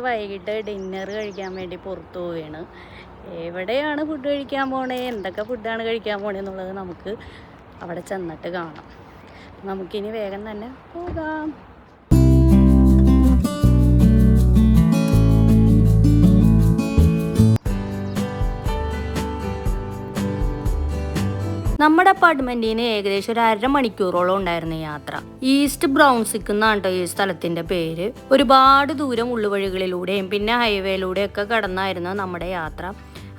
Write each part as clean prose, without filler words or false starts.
വൈകിട്ട് ഡിന്നർ കഴിക്കാൻ വേണ്ടി പുറത്തു പോവുകയാണ്. എവിടെയാണ് ഫുഡ് കഴിക്കാൻ പോണേ, എന്തൊക്കെ ഫുഡാണ് കഴിക്കാൻ പോണേ എന്നുള്ളത് നമുക്ക് അവിടെ ചെന്നിട്ട് കാണാം. നമുക്കിനി വേഗം തന്നെ പോകാം. നമ്മുടെ അപ്പാർട്ട്മെൻറ്റിന് ഏകദേശം ഒരു 1/2 മണിക്കൂറോളം ഉണ്ടായിരുന്നു യാത്ര. ഈസ്റ്റ് ബ്രൗൺസിക് എന്നാണ് കേട്ടോ ഈ സ്ഥലത്തിൻ്റെ പേര്. ഒരുപാട് ദൂരം ഉള്ളുവഴികളിലൂടെയും പിന്നെ ഹൈവേയിലൂടെയൊക്കെ കടന്നായിരുന്നു നമ്മുടെ യാത്ര.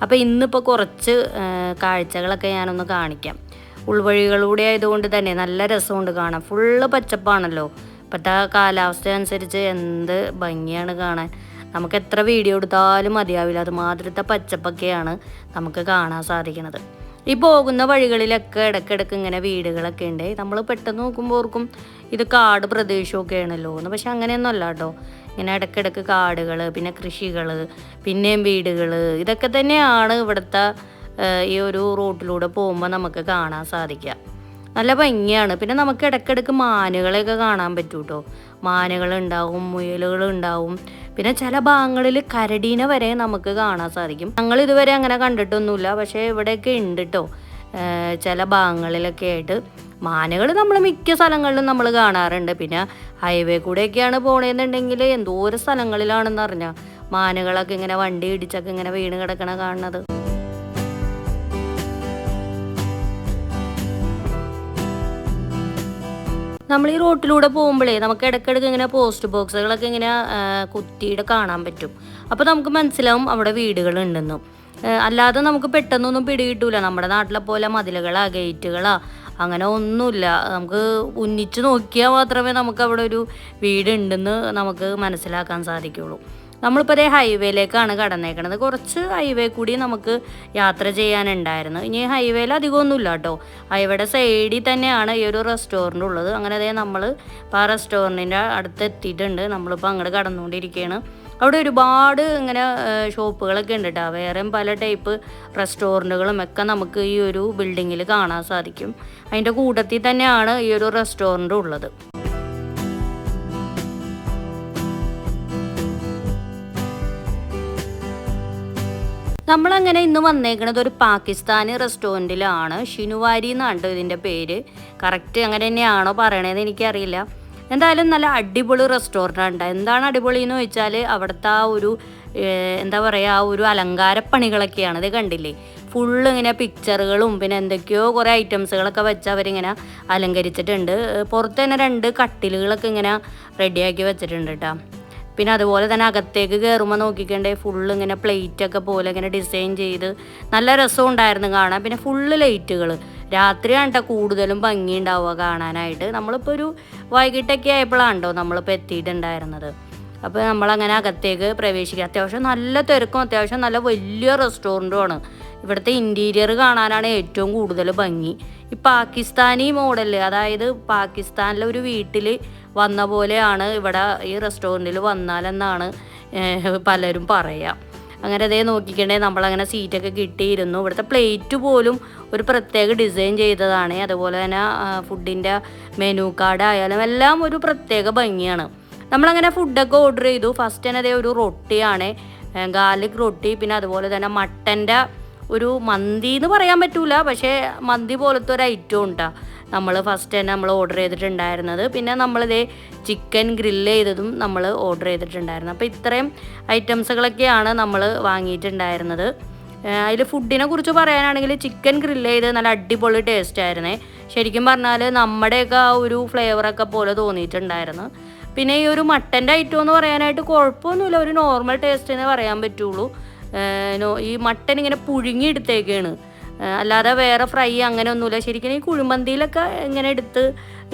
അപ്പോൾ ഇന്നിപ്പോൾ കുറച്ച് കാഴ്ചകളൊക്കെ ഞാനൊന്ന് കാണിക്കാം. ഉൾവഴികളിലൂടെ ആയതുകൊണ്ട് തന്നെ നല്ല രസമുണ്ട് കാണാൻ. ഫുള്ള് പച്ചപ്പാണല്ലോ. ഇപ്പോഴത്തെ കാലാവസ്ഥ അനുസരിച്ച് എന്ത് ഭംഗിയാണ് കാണാൻ. നമുക്ക് എത്ര വീഡിയോ എടുത്താലും മതിയാവില്ല. അതുമാതിരത്തെ പച്ചപ്പൊക്കെയാണ് നമുക്ക് കാണാൻ സാധിക്കുന്നത്. ഈ പോകുന്ന വഴികളിലൊക്കെ ഇടയ്ക്കിടയ്ക്ക് ഇങ്ങനെ വീടുകളൊക്കെ ഉണ്ട്. നമ്മൾ പെട്ടെന്ന് നോക്കുമ്പോൾ ഓർക്കും ഇത് കാട് പ്രദേശമൊക്കെ ആണല്ലോ എന്ന്. പക്ഷെ അങ്ങനെയൊന്നും അല്ല കേട്ടോ. ഇങ്ങനെ ഇടയ്ക്കിടയ്ക്ക് കാടുകൾ, പിന്നെ കൃഷികൾ, പിന്നെയും വീടുകൾ, ഇതൊക്കെ തന്നെയാണ് ഇവിടുത്തെ ഈ ഒരു റൂട്ടിലൂടെ പോകുമ്പോൾ നമുക്ക് കാണാൻ സാധിക്കുക. നല്ല ഭംഗിയാണ്. പിന്നെ നമുക്ക് ഇടയ്ക്കിടയ്ക്ക് മാനുകളെയൊക്കെ കാണാൻ പറ്റും കേട്ടോ. മാനുകളുണ്ടാവും, മുയലുകളുണ്ടാവും, പിന്നെ ചില ഭാഗങ്ങളിൽ കരടീനെ വരെ നമുക്ക് കാണാൻ സാധിക്കും. ഞങ്ങൾ ഇതുവരെ അങ്ങനെ കണ്ടിട്ടൊന്നുമില്ല, പക്ഷേ ഇവിടെയൊക്കെ ഉണ്ട് കേട്ടോ. ചില ഭാഗങ്ങളിലൊക്കെ ആയിട്ട് മാനുകൾ നമ്മൾ മിക്ക സ്ഥലങ്ങളിലും നമ്മൾ കാണാറുണ്ട്. പിന്നെ ഹൈവേ കൂടെയൊക്കെയാണ് പോണേന്നുണ്ടെങ്കിൽ എന്തോരം സ്ഥലങ്ങളിലാണെന്ന് അറിഞ്ഞാൽ മാനുകളൊക്കെ ഇങ്ങനെ വണ്ടി ഇടിച്ചൊക്കെ ഇങ്ങനെ വീണ് കിടക്കണ കാണുന്നത്. നമ്മൾ ഈ റോട്ടിലൂടെ പോകുമ്പോഴേ നമുക്ക് ഇടയ്ക്കിടയ്ക്ക് ഇങ്ങനെ പോസ്റ്റ് ബോക്സുകളൊക്കെ ഇങ്ങനെ കുത്തിയിട്ട് കാണാൻ പറ്റും. അപ്പോൾ നമുക്ക് മനസ്സിലാവും അവിടെ വീടുകളുണ്ടെന്നും. അല്ലാതെ നമുക്ക് പെട്ടെന്നൊന്നും പിടികിട്ടൂല. നമ്മുടെ നാട്ടിലെ പോലെ മതിലുകളാ ഗേറ്റുകളാ അങ്ങനെ ഒന്നുമില്ല. നമുക്ക് ഉന്നിച്ച് നോക്കിയാൽ മാത്രമേ നമുക്ക് അവിടെ ഒരു വീടുണ്ടെന്ന് നമുക്ക് മനസ്സിലാക്കാൻ സാധിക്കുള്ളൂ. നമ്മളിപ്പോൾ അതേ ഹൈവേയിലേക്കാണ് കടന്നേക്കണത്. കുറച്ച് ഹൈവേ കൂടി നമുക്ക് യാത്ര ചെയ്യാനുണ്ടായിരുന്നു. ഇനി ഹൈവേയിൽ അധികമൊന്നുമില്ല കേട്ടോ. ഹൈവേയുടെ സൈഡിൽ തന്നെയാണ് ഈ ഒരു റെസ്റ്റോറൻറ്റ് ഉള്ളത്. അങ്ങനെ അതേ നമ്മൾ ഇപ്പോൾ ആ റെസ്റ്റോറൻറ്റിൻ്റെ അടുത്ത് എത്തിയിട്ടുണ്ട്. നമ്മളിപ്പോൾ അങ്ങോട്ട് കടന്നുകൊണ്ടിരിക്കുകയാണ്. അവിടെ ഒരുപാട് ഇങ്ങനെ ഷോപ്പുകളൊക്കെ ഉണ്ട് കേട്ടോ. വേറെയും പല ടൈപ്പ് റെസ്റ്റോറൻറ്റുകളും ഒക്കെ നമുക്ക് ഈ ഒരു ബിൽഡിങ്ങിൽ കാണാൻ സാധിക്കും. അതിൻ്റെ കൂട്ടത്തിൽ തന്നെയാണ് ഈ ഒരു റെസ്റ്റോറൻറ്റ് ഉള്ളത്. നമ്മളങ്ങനെ ഇന്ന് വന്നേക്കുന്നത് ഒരു പാകിസ്ഥാനി റെസ്റ്റോറൻറ്റിലാണ്. ഷിനുവാരി എന്നാണ് ഇതിൻ്റെ പേര്. കറക്റ്റ് അങ്ങനെ തന്നെയാണോ പറയണതെന്ന് എനിക്കറിയില്ല. എന്തായാലും നല്ല അടിപൊളി റെസ്റ്റോറൻ്റാണ്. എന്താണ് അടിപൊളി എന്ന് ചോദിച്ചാൽ അവിടുത്തെ ആ ഒരു എന്താ പറയുക, ആ ഒരു അലങ്കാരപ്പണികളൊക്കെയാണ്. ഇത് കണ്ടില്ലേ, ഫുള്ള് ഇങ്ങനെ പിക്ചറുകളും പിന്നെ എന്തൊക്കെയോ കുറേ ഐറ്റംസുകളൊക്കെ വെച്ച് അവരിങ്ങനെ അലങ്കരിച്ചിട്ടുണ്ട്. പുറത്ത് തന്നെ 2 കട്ടിലുകളൊക്കെ ഇങ്ങനെ റെഡിയാക്കി വെച്ചിട്ടുണ്ട് കേട്ടോ. പിന്നെ അതുപോലെ തന്നെ അകത്തേക്ക് കയറുമ്പോൾ നോക്കിക്കണ്ടേ ഫുള്ള് ഇങ്ങനെ പ്ലേറ്റൊക്കെ പോലെ ഇങ്ങനെ ഡിസൈൻ ചെയ്ത് നല്ല രസം ഉണ്ടായിരുന്നു കാണാൻ. പിന്നെ ഫുള്ള് ലൈറ്റുകൾ രാത്രിയാണ് കേട്ടോ കൂടുതലും ഭംഗി ഉണ്ടാവുക കാണാനായിട്ട്. നമ്മളിപ്പോൾ ഒരു വൈകിട്ടൊക്കെ ആയപ്പോഴാണ് കേട്ടോ നമ്മളിപ്പോൾ എത്തിയിട്ടുണ്ടായിരുന്നത്. അപ്പോൾ നമ്മളങ്ങനെ അകത്തേക്ക് പ്രവേശിക്കുക. അത്യാവശ്യം നല്ല തിരക്കും അത്യാവശ്യം നല്ല വലിയ റെസ്റ്റോറൻറ്റുമാണ്. ഇവിടുത്തെ ഇൻറ്റീരിയർ കാണാനാണ് ഏറ്റവും കൂടുതൽ ഭംഗി. ഈ പാകിസ്ഥാനി മോഡൽ, അതായത് പാകിസ്ഥാനിലെ ഒരു വീട്ടിൽ വന്ന പോലെയാണ് ഇവിടെ ഈ റെസ്റ്റോറൻറ്റിൽ വന്നാലെന്നാണ് പലരും പറയുക. അങ്ങനെ അതേ നോക്കിക്കണ്ടേ നമ്മളങ്ങനെ സീറ്റൊക്കെ കിട്ടിയിരുന്നു. ഇവിടുത്തെ പ്ലേറ്റ് പോലും ഒരു പ്രത്യേക ഡിസൈൻ ചെയ്തതാണ്. അതുപോലെ തന്നെ ഫുഡിൻ്റെ മെനു കാർഡ് ആയാലും എല്ലാം ഒരു പ്രത്യേക ഭംഗിയാണ്. നമ്മളങ്ങനെ ഫുഡൊക്കെ ഓർഡർ ചെയ്തു. ഫസ്റ്റ് തന്നെ അതേ ഒരു റൊട്ടിയാണ്, ഗാർലിക് റൊട്ടി. പിന്നെ അതുപോലെ തന്നെ മട്ടൻ്റെ ഒരു മന്തി എന്ന് പറയാൻ പറ്റൂല, പക്ഷേ മന്തി പോലത്തെ ഒരു ഐറ്റം ഉണ്ടാ നമ്മൾ ഫസ്റ്റ് തന്നെ നമ്മൾ ഓർഡർ ചെയ്തിട്ടുണ്ടായിരുന്നത്. പിന്നെ നമ്മളിതേ ചിക്കൻ ഗ്രില്ല് ചെയ്തതും നമ്മൾ ഓർഡർ ചെയ്തിട്ടുണ്ടായിരുന്നു. അപ്പോൾ ഇത്രയും ഐറ്റംസുകളൊക്കെയാണ് നമ്മൾ വാങ്ങിയിട്ടുണ്ടായിരുന്നത്. അതിൽ ഫുഡിനെ കുറിച്ച് പറയാനാണെങ്കിൽ ചിക്കൻ ഗ്രില്ല് ചെയ്ത് നല്ല അടിപൊളി ടേസ്റ്റ് ആയിരുന്നേ. ശരിക്കും പറഞ്ഞാൽ നമ്മുടെയൊക്കെ ആ ഒരു ഫ്ലേവറൊക്കെ പോലെ തോന്നിയിട്ടുണ്ടായിരുന്നു. പിന്നെ ഈ ഒരു മട്ടൻ്റെ ഐറ്റം എന്ന് പറയാനായിട്ട് കുഴപ്പമൊന്നുമില്ല, ഒരു നോർമൽ ടേസ്റ്റ് എന്നേ പറയാൻ പറ്റുള്ളൂ. ഈ മട്ടൻ ഇങ്ങനെ പുഴുങ്ങിയെടുത്തേക്കാണ്, അല്ലാതെ വേറെ ഫ്രൈ അങ്ങനെ ഒന്നുമില്ല. ശരിക്കും ഈ കുഴിമന്തിയിലൊക്കെ ഇങ്ങനെ എടുത്ത്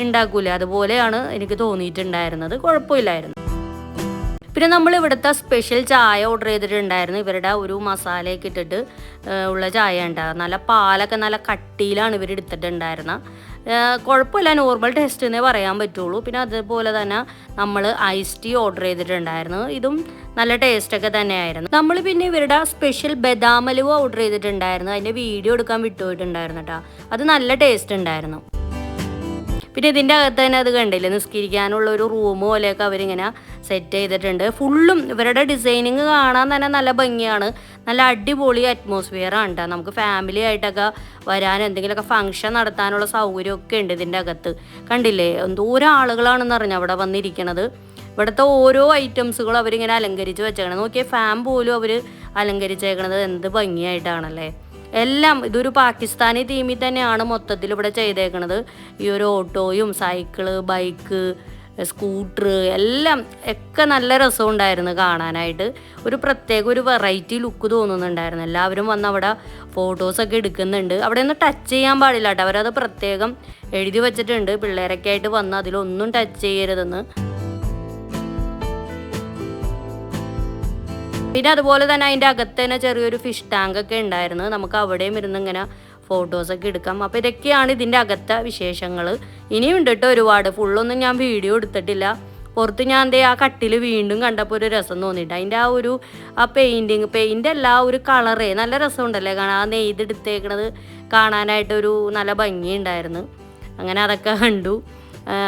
ഉണ്ടാക്കൂലേ, അതുപോലെയാണ് എനിക്ക് തോന്നിയിട്ടുണ്ടായിരുന്നത്. കുഴപ്പമില്ലായിരുന്നു. പിന്നെ നമ്മൾ ഇവിടുത്തെ സ്പെഷ്യൽ ചായ ഓർഡർ ചെയ്തിട്ടുണ്ടായിരുന്നു. ഇവരുടെ ഒരു മസാലയൊക്കെ ഇട്ടിട്ട് ഉള്ള ചായ ഉണ്ടായിരുന്നു. നല്ല പാലൊക്കെ നല്ല കട്ടിയിലാണ് ഇവർ എടുത്തിട്ടുണ്ടായിരുന്നത്. കുഴപ്പമില്ല, നോർമൽ ടേസ്റ്റ് എന്നേ പറയാൻ പറ്റുള്ളൂ. പിന്നെ അതുപോലെ തന്നെ നമ്മൾ ഐസ് ടീ ഓർഡർ ചെയ്തിട്ടുണ്ടായിരുന്നു. ഇതും നല്ല ടേസ്റ്റൊക്കെ തന്നെയായിരുന്നു. നമ്മൾ പിന്നെ ഇവരുടെ സ്പെഷ്യൽ ബദാം ഹലുവ ഓർഡർ ചെയ്തിട്ടുണ്ടായിരുന്നു. അതിൻ്റെ വീഡിയോ എടുക്കാൻ വിട്ടുപോയിട്ടുണ്ടായിരുന്നു കേട്ടോ. അത് നല്ല ടേസ്റ്റ് ഉണ്ടായിരുന്നു. പിന്നെ ഇതിൻ്റെ അകത്ത് തന്നെ അത് കണ്ടില്ലേ, നിസ്കരിക്കാനുള്ള ഒരു റൂം പോലെയൊക്കെ അവരിങ്ങനെ സെറ്റ് ചെയ്തിട്ടുണ്ട്. ഫുള്ളും ഇവരുടെ ഡിസൈനിങ് കാണാൻ തന്നെ നല്ല ഭംഗിയാണ്. നല്ല അടിപൊളി അറ്റ്മോസ്ഫിയറാണ് കേട്ടോ. നമുക്ക് ഫാമിലി ആയിട്ടൊക്കെ വരാൻ എന്തെങ്കിലുമൊക്കെ ഫംഗ്ഷൻ നടത്താനുള്ള സൗകര്യമൊക്കെ ഉണ്ട് ഇതിൻ്റെ അകത്ത്. കണ്ടില്ലേ എന്തോരം ആളുകളാണെന്ന് അറിഞ്ഞാൽ അവിടെ വന്നിരിക്കണത്. ഇവിടുത്തെ ഓരോ ഐറ്റംസുകളും അവരിങ്ങനെ അലങ്കരിച്ച് വെച്ചേക്കണത്. നോക്കിയാൽ ഫാൻ പോലും അവർ അലങ്കരിച്ചേക്കണത് എന്ത് ഭംഗിയായിട്ടാണല്ലേ. എല്ലാം ഇതൊരു പാകിസ്ഥാനി തീമിൽ തന്നെയാണ് മൊത്തത്തിൽ ഇവിടെ ചെയ്തേക്കണത്. ഈ ഒരു ഓട്ടോയും സൈക്കിള്, ബൈക്ക്, സ്കൂട്ടർ എല്ലാം ഒക്കെ നല്ല രസമുണ്ടായിരുന്നു കാണാനായിട്ട്. ഒരു പ്രത്യേക ഒരു വെറൈറ്റി ലുക്ക് തോന്നുന്നുണ്ടായിരുന്നു. എല്ലാവരും വന്ന് അവിടെ ഫോട്ടോസൊക്കെ എടുക്കുന്നുണ്ട്. അവിടെ ഒന്നും ടച്ച് ചെയ്യാൻ പാടില്ല കേട്ടോ, അവരത് പ്രത്യേകം എഴുതി വെച്ചിട്ടുണ്ട്. പിള്ളേരൊക്കെ ആയിട്ട് വന്ന് അതിലൊന്നും ടച്ച് ചെയ്യരുതെന്ന്. പിന്നെ അതുപോലെ തന്നെ അതിൻ്റെ അകത്ത് തന്നെ ചെറിയൊരു ഫിഷ് ടാങ്ക് ഒക്കെ ഉണ്ടായിരുന്നു. നമുക്ക് അവിടെയും ഇരുന്ന് ഇങ്ങനെ ഫോട്ടോസൊക്കെ എടുക്കാം. അപ്പോൾ ഇതൊക്കെയാണ് ഇതിൻ്റെ അകത്തെ വിശേഷങ്ങൾ. ഇനിയും ഉണ്ട് കേട്ടോ ഒരുപാട്. ഫുള്ളൊന്നും ഞാൻ വീഡിയോ എടുത്തിട്ടില്ല. പുറത്ത് ഞാൻ ആ കട്ടിൽ വീണ്ടും കണ്ടപ്പോൾ ഒരു രസം തോന്നിയിട്ട് അതിൻ്റെ ആ പെയിൻ്റ് അല്ല, ഒരു കളറേ നല്ല രസമുണ്ടല്ലേ കാണാൻ. ആ നെയ്തെടുത്തേക്കണത് കാണാനായിട്ടൊരു നല്ല ഭംഗിയുണ്ടായിരുന്നു. അങ്ങനെ അതൊക്കെ കണ്ടു.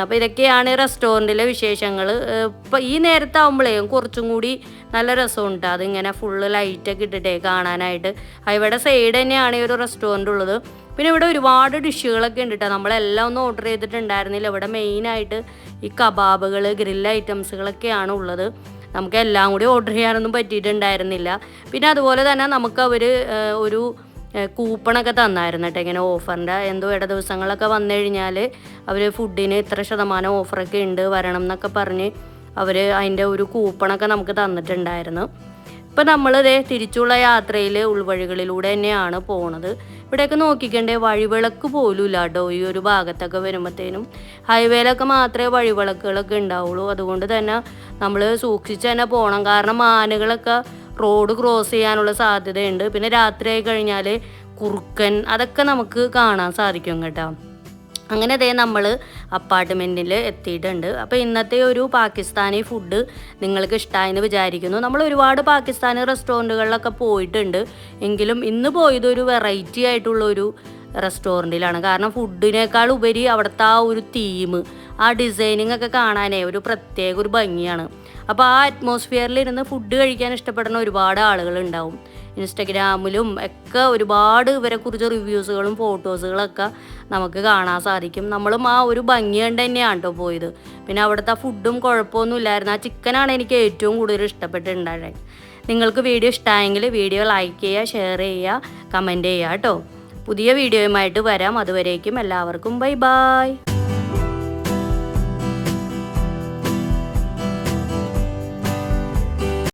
അപ്പോൾ ഇതൊക്കെയാണ് റെസ്റ്റോറൻറ്റിലെ വിശേഷങ്ങൾ. ഇപ്പോൾ ഈ നേരത്താവുമ്പോഴേ കുറച്ചും കൂടി നല്ല രസമുണ്ട്. അതിങ്ങനെ ഫുള്ള് ലൈറ്റൊക്കെ ഇട്ടിട്ടേ കാണാനായിട്ട്. ഇവിടെ സൈഡ് തന്നെയാണ് ഈ ഒരു റെസ്റ്റോറൻറ്റ് ഉള്ളത്. പിന്നെ ഇവിടെ ഒരുപാട് ഡിഷുകളൊക്കെ ഉണ്ട് കേട്ടോ. നമ്മളെല്ലാം ഒന്നും ഓർഡർ ചെയ്തിട്ടുണ്ടായിരുന്നില്ല. ഇവിടെ മെയിനായിട്ട് ഈ കബാബുകൾ, ഗ്രിൽ ഐറ്റംസുകളൊക്കെയാണ് ഉള്ളത്. നമുക്ക് എല്ലാം കൂടി ഓർഡർ ചെയ്യാനൊന്നും പറ്റിയിട്ടുണ്ടായിരുന്നില്ല. പിന്നെ അതുപോലെ തന്നെ നമുക്ക് അവർ ഒരു കൂപ്പണൊക്കെ തന്നായിരുന്നു കേട്ടോ. ഇങ്ങനെ ഓഫറിൻ്റെ എന്തോ ദിവസങ്ങളൊക്കെ വന്നു കഴിഞ്ഞാൽ അവർ ഫുഡിന് ഇത്ര % ഓഫറൊക്കെ ഉണ്ട്, വരണം എന്നൊക്കെ പറഞ്ഞ് അവർ അതിൻ്റെ ഒരു കൂപ്പണൊക്കെ നമുക്ക് തന്നിട്ടുണ്ടായിരുന്നു. ഇപ്പം നമ്മളിതേ തിരിച്ചുള്ള യാത്രയിൽ ഉൾവഴികളിലൂടെ തന്നെയാണ് പോണത്. ഇവിടെയൊക്കെ നോക്കിക്കണ്ടേ, വഴിവിളക്ക് പോലും ഇല്ല കേട്ടോ. ഈ ഒരു ഭാഗത്തൊക്കെ വരുമ്പോഴത്തേനും ഹൈവേയിലൊക്കെ മാത്രമേ വഴിവിളക്കുകളൊക്കെ ഉണ്ടാവുള്ളൂ. അതുകൊണ്ട് തന്നെ നമ്മൾ സൂക്ഷിച്ച് തന്നെ പോകണം. കാരണം ആനകളൊക്കെ റോഡ് ക്രോസ് ചെയ്യാനുള്ള സാധ്യതയുണ്ട്. പിന്നെ രാത്രിയായി കഴിഞ്ഞാൽ കുറുക്കൻ അതൊക്കെ നമുക്ക് കാണാൻ സാധിക്കും കേട്ടോ. അങ്ങനെ നമ്മൾ അപ്പാർട്ട്മെൻറ്റിൽ എത്തിയിട്ടുണ്ട്. അപ്പോൾ ഇന്നത്തെ ഒരു പാകിസ്ഥാനി ഫുഡ് നിങ്ങൾക്ക് ഇഷ്ടമായെന്ന് വിചാരിക്കുന്നു. നമ്മൾ ഒരുപാട് പാകിസ്ഥാനി റെസ്റ്റോറൻറ്റുകളിലൊക്കെ പോയിട്ടുണ്ട്. എങ്കിലും ഇന്ന് പോയതൊരു വെറൈറ്റി ആയിട്ടുള്ളൊരു റെസ്റ്റോറൻറ്റിലാണ്. കാരണം ഫുഡിനേക്കാൾ ഉപരി അവിടുത്തെ ആ ഒരു തീം, ആ ഡിസൈനിങ് ഒക്കെ കാണാനേ ഒരു പ്രത്യേക ഒരു ഭംഗിയാണ്. അപ്പോൾ ആ അറ്റ്മോസ്ഫിയറിലിരുന്ന് ഫുഡ് കഴിക്കാൻ ഇഷ്ടപ്പെടുന്ന ഒരുപാട് ആളുകളുണ്ടാവും. ഇൻസ്റ്റഗ്രാമിലും ഒക്കെ ഒരുപാട് ഇവരെക്കുറിച്ച് റിവ്യൂസുകളും ഫോട്ടോസുകളൊക്കെ നമുക്ക് കാണാൻ സാധിക്കും. നമ്മളും ആ ഒരു ഭംഗി കണ്ട് തന്നെയാണ് കേട്ടോ പോയത്. പിന്നെ അവിടുത്തെ ഫുഡും കുഴപ്പമൊന്നുമില്ലായിരുന്നു. ആ ചിക്കനാണ് എനിക്ക് ഏറ്റവും കൂടുതൽ ഇഷ്ടപ്പെട്ടിട്ടുണ്ടായത്. നിങ്ങൾക്ക് വീഡിയോ ഇഷ്ടമായെങ്കിൽ വീഡിയോ ലൈക്ക് ചെയ്യുക, ഷെയർ ചെയ്യുക, കമൻറ്റ് ചെയ്യുക കേട്ടോ. പുതിയ വീഡിയോയുമായിട്ട് വരാം. അതുവരേക്കും എല്ലാവർക്കും ബൈ ബൈ.